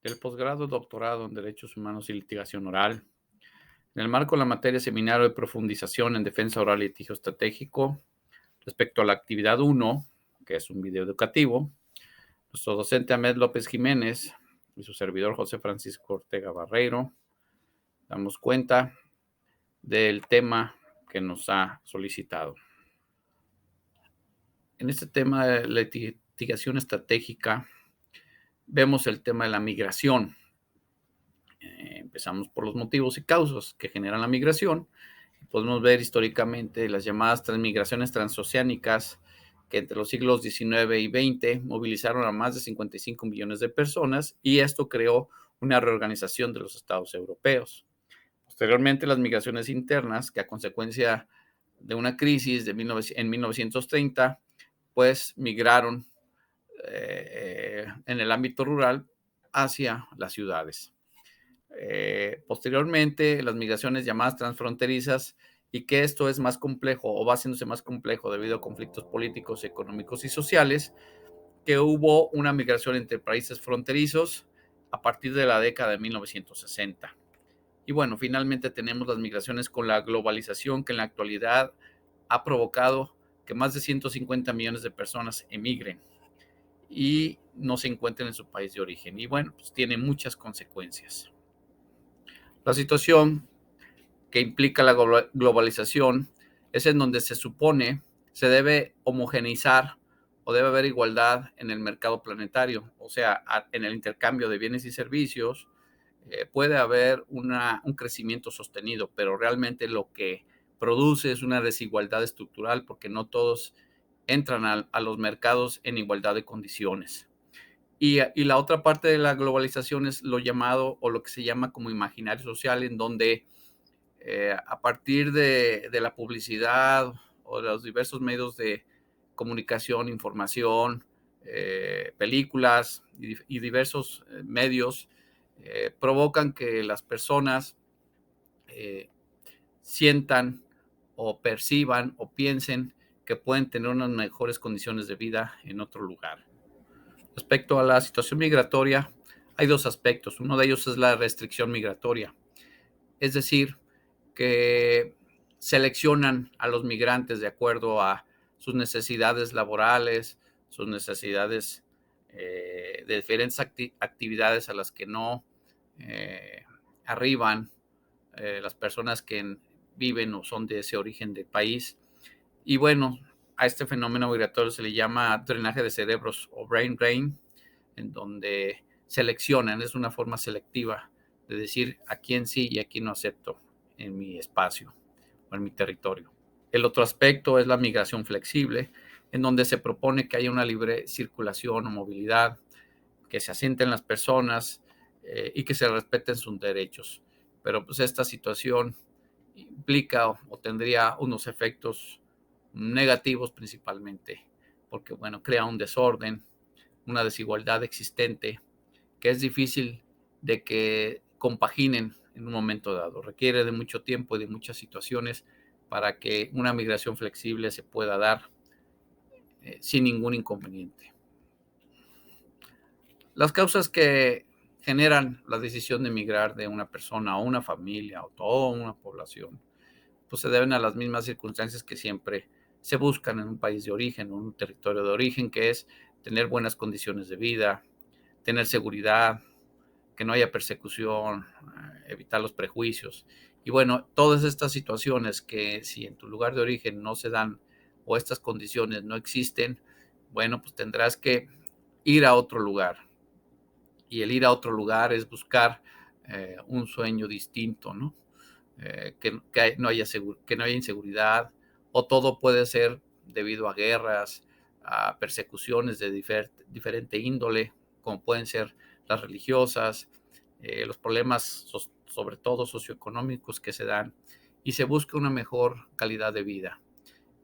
El posgrado, doctorado en Derechos Humanos y Litigación Oral. En el marco de la materia Seminario de Profundización en Defensa Oral y Litigio Estratégico, respecto a la actividad 1, que es un video educativo, nuestro docente Ahmed López Jiménez y su servidor José Francisco Ortega Barreiro damos cuenta del tema que nos ha solicitado. En este tema de la litigación estratégica, vemos el tema de la migración. Empezamos por los motivos y causas que generan la migración. Podemos ver históricamente las llamadas transmigraciones transoceánicas que entre los siglos XIX y XX movilizaron a más de 55 millones de personas y esto creó una reorganización de los estados europeos. Posteriormente, las migraciones internas, que a consecuencia de una crisis en 1930, pues migraron en el ámbito rural hacia las ciudades. Posteriormente, las migraciones llamadas transfronterizas y que esto es más complejo o va haciéndose más complejo debido a conflictos políticos, económicos y sociales, que hubo una migración entre países fronterizos a partir de la década de 1960. Y bueno, finalmente tenemos las migraciones con la globalización que en la actualidad ha provocado que más de 150 millones de personas emigren y no se encuentren en su país de origen. Y bueno, pues tiene muchas consecuencias. La situación que implica la globalización es en donde se supone se debe homogeneizar o debe haber igualdad en el mercado planetario, o sea, en el intercambio de bienes y servicios. Puede haber un crecimiento sostenido, pero realmente lo que produce es una desigualdad estructural porque no todos entran a los mercados en igualdad de condiciones. Y la otra parte de la globalización es lo llamado o lo que se llama como imaginario social, en donde a partir de la publicidad o de los diversos medios de comunicación, información, películas y diversos medios provocan que las personas sientan o perciban o piensen que pueden tener unas mejores condiciones de vida en otro lugar. Respecto a la situación migratoria, hay dos aspectos. Uno de ellos es la restricción migratoria, es decir, que seleccionan a los migrantes de acuerdo a sus necesidades laborales, sus necesidades de diferentes actividades a las que no arriban las personas que viven o son de ese origen del país. Y bueno, a este fenómeno migratorio se le llama drenaje de cerebros o brain drain, en donde seleccionan, es una forma selectiva de decir a quién sí y a quién no acepto en mi espacio o en mi territorio. El otro aspecto es la migración flexible, en donde se propone que haya una libre circulación o movilidad, que se asienten las personas y que se respeten sus derechos. Pero pues esta situación implica o tendría unos efectos negativos principalmente, porque bueno, crea un desorden, una desigualdad existente que es difícil de que compaginen en un momento dado. Requiere de mucho tiempo y de muchas situaciones para que una migración flexible se pueda dar sin ningún inconveniente. Las causas que generan la decisión de emigrar de una persona o una familia o toda una población, pues se deben a las mismas circunstancias que siempre se buscan en un país de origen o un territorio de origen, que es tener buenas condiciones de vida, tener seguridad, que no haya persecución, evitar los prejuicios. Y bueno, todas estas situaciones que si en tu lugar de origen no se dan o estas condiciones no existen, bueno, pues tendrás que ir a otro lugar. Y el ir a otro lugar es buscar un sueño distinto, ¿no? Que no haya inseguridad o todo puede ser debido a guerras, a persecuciones de diferente índole, como pueden ser las religiosas, los problemas sobre todo socioeconómicos que se dan y se busca una mejor calidad de vida.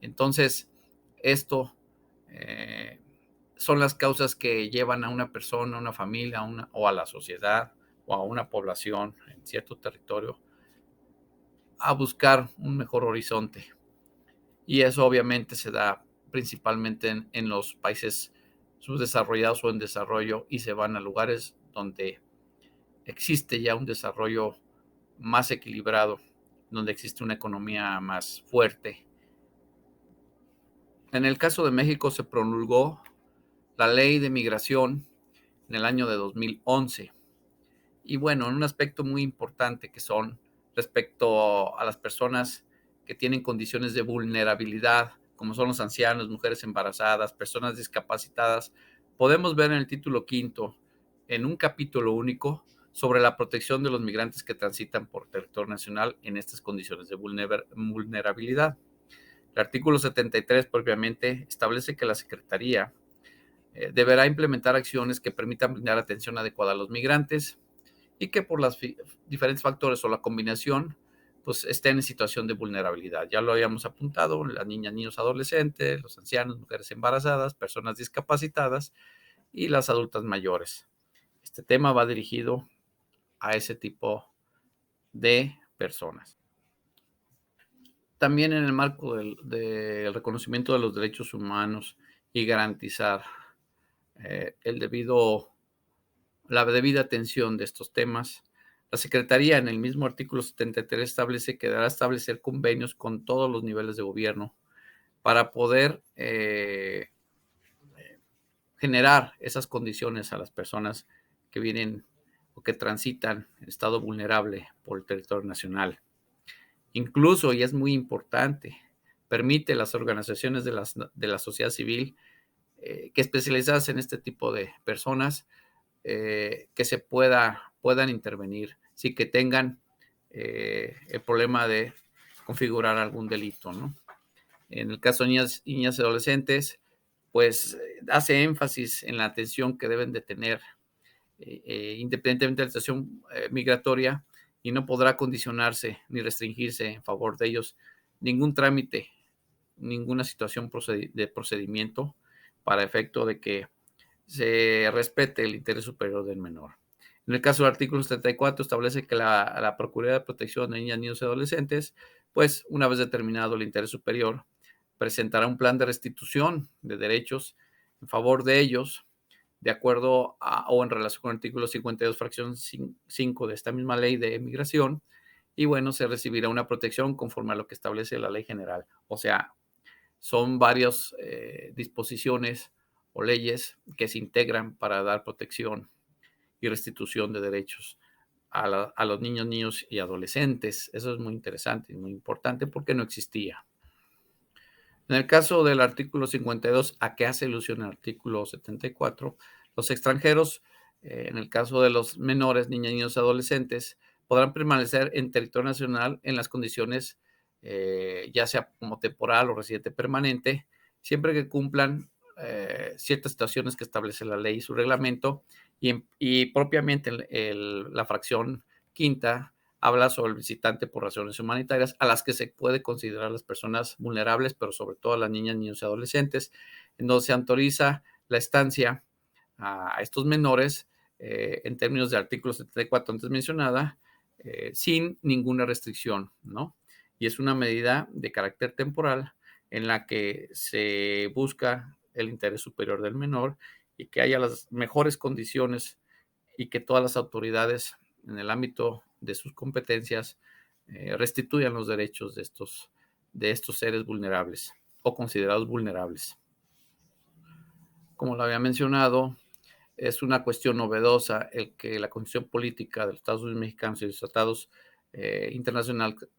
Entonces, esto eh, son las causas que llevan a una persona, a una familia, o a la sociedad o a una población en cierto territorio a buscar un mejor horizonte. Y eso obviamente se da principalmente los países subdesarrollados o en desarrollo y se van a lugares donde existe ya un desarrollo más equilibrado, donde existe una economía más fuerte. En el caso de México se promulgó la Ley de Migración en el año de 2011. Y bueno, en un aspecto muy importante que son respecto a las personas que tienen condiciones de vulnerabilidad, como son los ancianos, mujeres embarazadas, personas discapacitadas, podemos ver en el título quinto, en un capítulo único, sobre la protección de los migrantes que transitan por territorio nacional en estas condiciones de vulnerabilidad. El artículo 73 propiamente establece que la Secretaría deberá implementar acciones que permitan brindar atención adecuada a los migrantes y que por los diferentes factores o la combinación, pues estén en situación de vulnerabilidad. Ya lo habíamos apuntado, las niñas, niños, adolescentes, los ancianos, mujeres embarazadas, personas discapacitadas y las adultas mayores. Este tema va dirigido a ese tipo de personas. También en el marco del reconocimiento de los derechos humanos y garantizar el debido la debida atención de estos temas. La Secretaría, en el mismo artículo 73, establece que deberá establecer convenios con todos los niveles de gobierno para poder generar esas condiciones a las personas que vienen o que transitan en estado vulnerable por el territorio nacional. Incluso, y es muy importante, permite las organizaciones de la sociedad civil que especializadas en este tipo de personas que se puedan intervenir, sin que tengan el problema de configurar algún delito, ¿no? En el caso de niñas y adolescentes, pues hace énfasis en la atención que deben de tener, independientemente de la situación migratoria, y no podrá condicionarse ni restringirse en favor de ellos ningún trámite, ninguna situación de procedimiento para efecto de que se respete el interés superior del menor. En el caso del artículo 74 establece que la Procuraduría de Protección de Niñas, Niños y Adolescentes, pues una vez determinado el interés superior, presentará un plan de restitución de derechos en favor de ellos, de acuerdo a, o en relación con el artículo 52, fracción 5 de esta misma ley de migración, y bueno, se recibirá una protección conforme a lo que establece la ley general. O sea, son varias disposiciones o leyes que se integran para dar protección y restitución de derechos a los niños, niños y adolescentes. Eso es muy interesante y muy importante porque no existía. En el caso del artículo 52, ¿a qué hace alusión el artículo 74? Los extranjeros, en el caso de los menores, niñas, niños y adolescentes, podrán permanecer en territorio nacional en las condiciones, ya sea como temporal o residente permanente, siempre que cumplan ciertas situaciones que establece la ley y su reglamento, y propiamente la fracción quinta habla sobre el visitante por razones humanitarias, a las que se puede considerar las personas vulnerables, pero sobre todo a las niñas, niños y adolescentes, en donde se autoriza la estancia a estos menores, en términos de artículo 74 antes mencionada, sin ninguna restricción, ¿no? Y es una medida de carácter temporal en la que se busca el interés superior del menor y que haya las mejores condiciones y que todas las autoridades en el ámbito de sus competencias restituyan los derechos de estos seres vulnerables o considerados vulnerables. Como lo había mencionado, es una cuestión novedosa el que la condición política de los Estados Unidos mexicanos y los tratados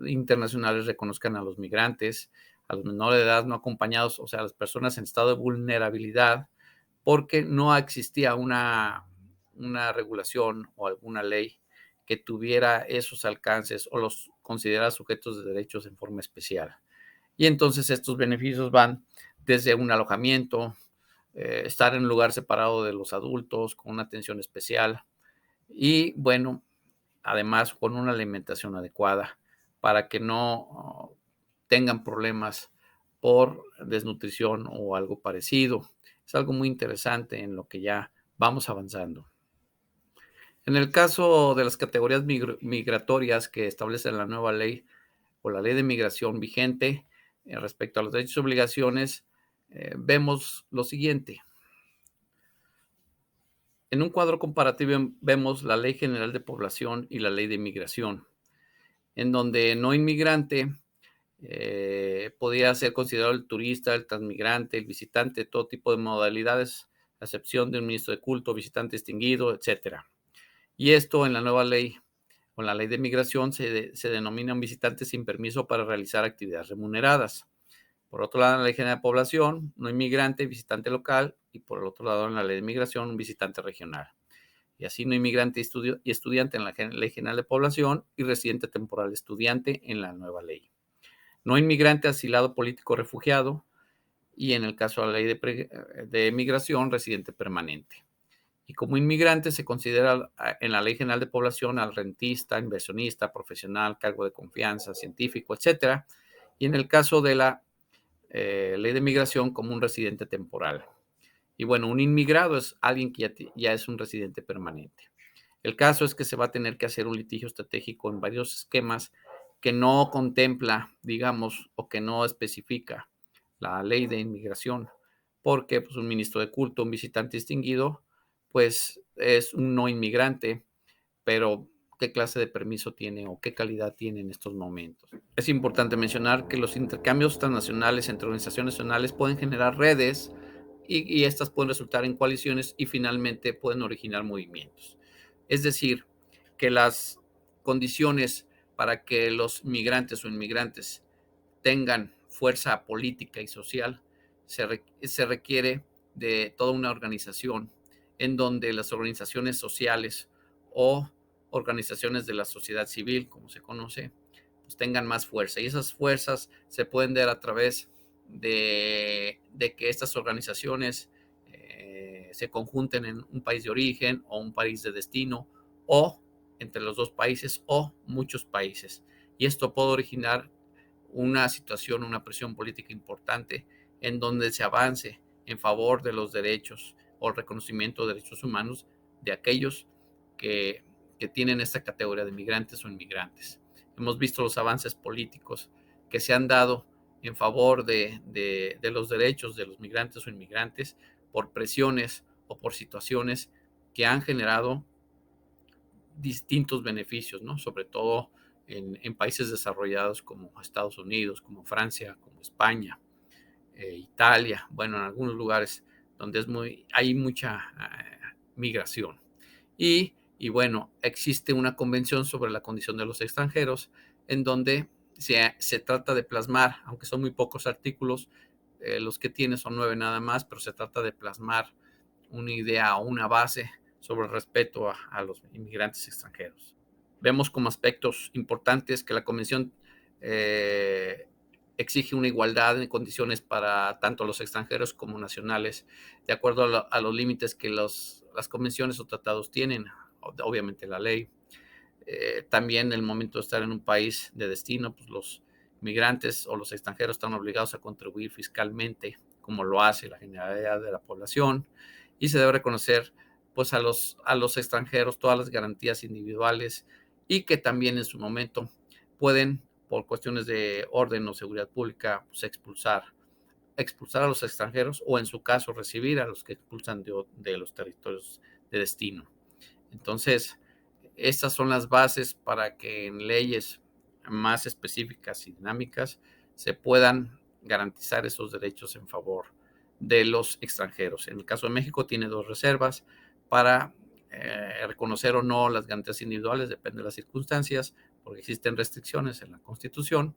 internacionales reconozcan a los migrantes, a los menores de edad no acompañados, o sea, a las personas en estado de vulnerabilidad, porque no existía una regulación o alguna ley que tuviera esos alcances o los considerara sujetos de derechos en forma especial. Y entonces estos beneficios van desde un alojamiento, estar en un lugar separado de los adultos, con una atención especial y, bueno, además con una alimentación adecuada para que no tengan problemas por desnutrición o algo parecido. Es algo muy interesante en lo que ya vamos avanzando. En el caso de las categorías migratorias que establece la nueva ley o la ley de migración vigente respecto a los derechos y obligaciones, vemos lo siguiente. En un cuadro comparativo vemos la Ley General de Población y la Ley de Migración, en donde no inmigrante podía ser considerado el turista, el transmigrante, el visitante, todo tipo de modalidades, a excepción de un ministro de culto, visitante distinguido, etcétera. Y esto en la nueva ley, con la ley de migración, se denominan visitantes sin permiso para realizar actividades remuneradas. Por otro lado, en la ley general de población, no inmigrante, visitante local, y por el otro lado, en la ley de migración, un visitante regional. Y así no inmigrante y estudiante en la ley general de población y residente temporal estudiante en la nueva ley. No inmigrante, asilado político refugiado, y en el caso de la ley de migración, residente permanente. Y como inmigrante se considera en la Ley General de Población al rentista, inversionista, profesional, cargo de confianza, científico, etcétera. Y en el caso de la Ley de Migración, como un residente temporal. Y bueno, un inmigrado es alguien que ya es un residente permanente. El caso es que se va a tener que hacer un litigio estratégico en varios esquemas que no contempla, digamos, o que no especifica la ley de inmigración, porque pues, un ministro de culto, un visitante distinguido, pues es un no inmigrante, pero ¿qué clase de permiso tiene o qué calidad tiene en estos momentos? Es importante mencionar que los intercambios transnacionales entre organizaciones nacionales pueden generar redes y estas pueden resultar en coaliciones y finalmente pueden originar movimientos. Es decir, que las condiciones para que los migrantes o inmigrantes tengan fuerza política y social se requiere de toda una organización en donde las organizaciones sociales o organizaciones de la sociedad civil, como se conoce, pues tengan más fuerza. Y esas fuerzas se pueden dar a través de que estas organizaciones se conjunten en un país de origen o un país de destino o entre los dos países o muchos países. Y esto puede originar una situación, una presión política importante en donde se avance en favor de los derechos o el reconocimiento de derechos humanos de aquellos que, que tienen esta categoría de migrantes o inmigrantes. Hemos visto los avances políticos que se han dado en favor de los derechos de los migrantes o inmigrantes por presiones o por situaciones que han generado distintos beneficios, ¿no? Sobre todo en países desarrollados como Estados Unidos, como Francia, como España, Italia, bueno, en algunos lugares donde hay mucha migración. Y bueno, existe una convención sobre la condición de los extranjeros en donde se trata de plasmar, aunque son muy pocos artículos, los que tiene son 9 nada más, pero se trata de plasmar una idea o una base sobre el respeto a los inmigrantes extranjeros. Vemos como aspectos importantes que la Convención eh, exige una igualdad en condiciones para tanto los extranjeros como nacionales, de acuerdo a los límites que las convenciones o tratados tienen, obviamente la ley. También en el momento de estar en un país de destino, pues los migrantes o los extranjeros están obligados a contribuir fiscalmente, como lo hace la generalidad de la población, y se debe reconocer pues a los extranjeros todas las garantías individuales y que también en su momento pueden, por cuestiones de orden o seguridad pública, pues expulsar a los extranjeros o en su caso recibir a los que expulsan de los territorios de destino. Entonces, estas son las bases para que en leyes más específicas y dinámicas se puedan garantizar esos derechos en favor de los extranjeros. En el caso de México tiene 2 reservas para reconocer o no las garantías individuales, depende de las circunstancias, porque existen restricciones en la Constitución.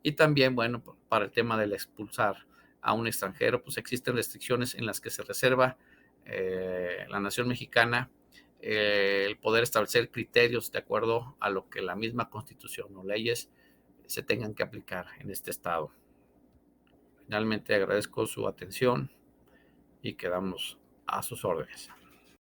Y también, bueno, para el tema del expulsar a un extranjero, pues existen restricciones en las que se reserva la nación mexicana el poder establecer criterios de acuerdo a lo que la misma Constitución o leyes se tengan que aplicar en este estado. Finalmente agradezco su atención y quedamos a sus órdenes.